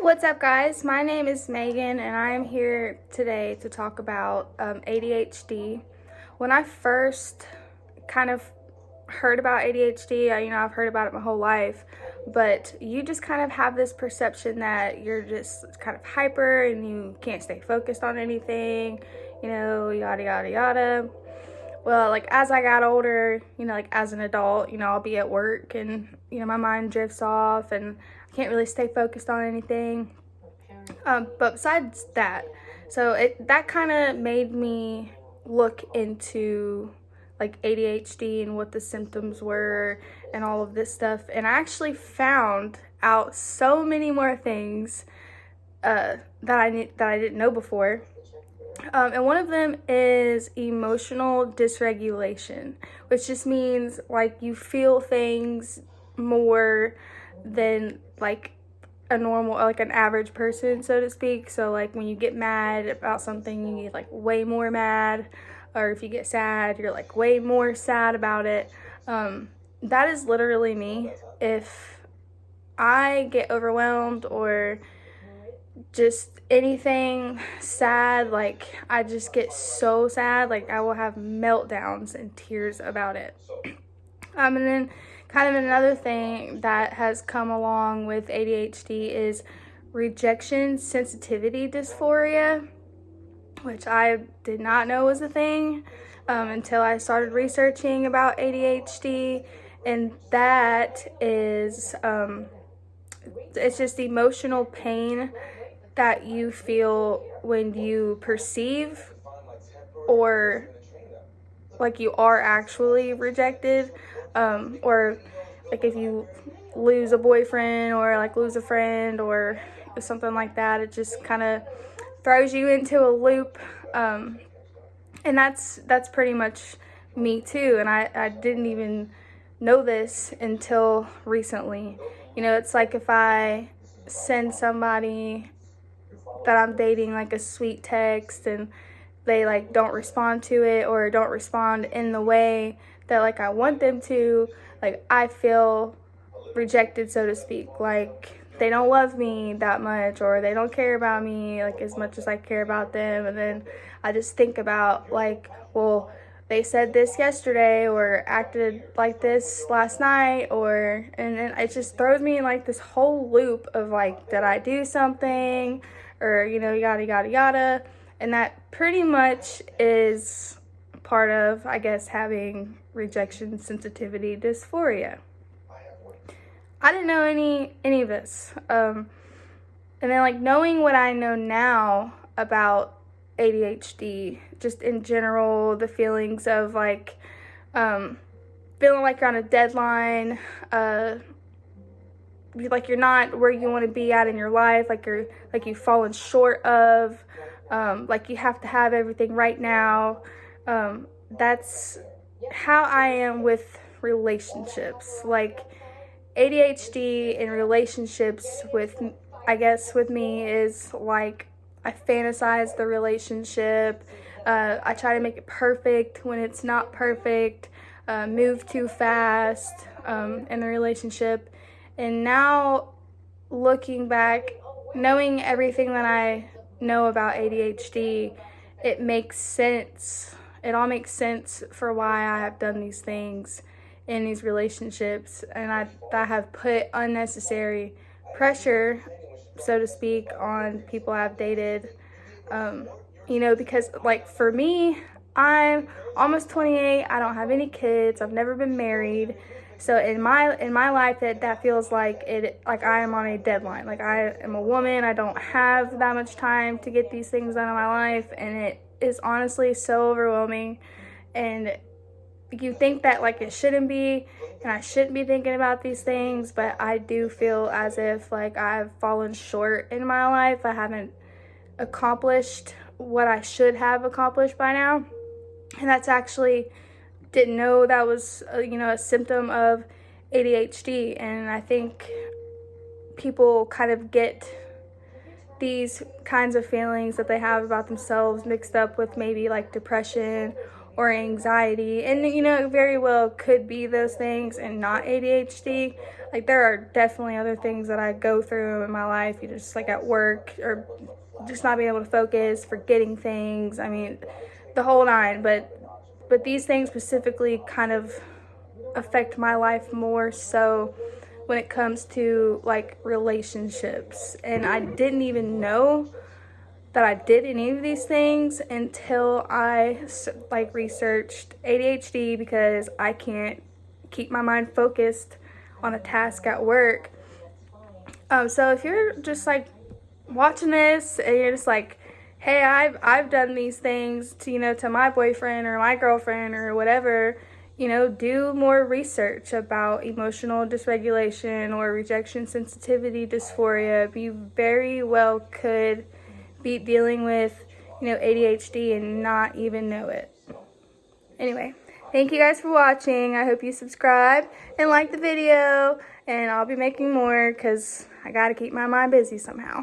What's up, guys? My name is Megan, and I'm here today to talk about ADHD. When I first kind of heard about ADHD, I've heard about it my whole life, but you just kind of have this perception that you're just kind of hyper and you can't stay focused on anything, yada, yada, yada. Well, like as I got older, like as an adult, I'll be at work and, my mind drifts off and I can't really stay focused on anything. But besides that, that kind of made me look into like ADHD and what the symptoms were and all of this stuff. And I actually found out so many more things that I didn't know before. And one of them is emotional dysregulation, which just means like you feel things more than like a normal, like an average person, so to speak. So like when you get mad about something, you get like way more mad, or if you get sad, you're like way more sad about it. That is literally me. If I get overwhelmed or just anything sad, like I just get so sad, like I will have meltdowns and tears about it. And then kind of another thing that has come along with ADHD is rejection sensitivity dysphoria, which I did not know was a thing until I started researching about ADHD. And that is, it's just emotional pain that you feel when you perceive or like you are actually rejected, or like if you lose a boyfriend or like lose a friend or something like that. It just kind of throws you into a loop, and that's pretty much me too. And I didn't even know this until recently. It's like if I send somebody that I'm dating like a sweet text and they like don't respond to it or don't respond in the way that like I want them to, like I feel rejected, so to speak. Like they don't love me that much, or they don't care about me like as much as I care about them. And then I just think about like, well, they said this yesterday or acted like this last night, and then it just throws me in like this whole loop of like, did I do something, or yada yada yada. And that pretty much is part of, I guess, having rejection sensitivity dysphoria. I didn't know any of this. And then like knowing what I know now about ADHD, just in general, the feelings of like feeling like you're on a deadline, like you're not where you want to be at in your life, like you've fallen short of, like you have to have everything right now. That's how I am with relationships. Like ADHD in relationships with me is like I fantasize the relationship. I try to make it perfect when it's not perfect. Move too fast in the relationship. And now looking back, knowing everything that I know about ADHD, it makes sense. It all makes sense for why I have done these things in these relationships, and I have put unnecessary pressure, so to speak, on people I've dated. Because like for me, I'm almost 28. I don't have any kids. I've never been married. So in my life, that feels like I am on a deadline. Like I am a woman. I don't have that much time to get these things done in my life, and it is honestly so overwhelming. And you think that like it shouldn't be, and I shouldn't be thinking about these things, but I do feel as if like I've fallen short in my life. I haven't accomplished what I should have accomplished by now, and that's actually didn't know that was a symptom of ADHD. And I think people kind of get these kinds of feelings that they have about themselves mixed up with maybe like depression or anxiety. And, you know, it very well could be those things and not ADHD. Like, there are definitely other things that I go through in my life, you know, just like at work, or just not being able to focus, forgetting things. I mean, the whole nine. But these things specifically kind of affect my life more so when it comes to like relationships. And I didn't even know that I did any of these things until I like researched ADHD, because I can't keep my mind focused on a task at work. So if you're just like watching this and you're just like, hey, I've done these things to, you know, to my boyfriend or my girlfriend or whatever, you know, do more research about emotional dysregulation or rejection sensitivity dysphoria. You very well could be dealing with, you know, ADHD and not even know it. Anyway, thank you guys for watching. I hope you subscribe and like the video, and I'll be making more because I gotta keep my mind busy somehow.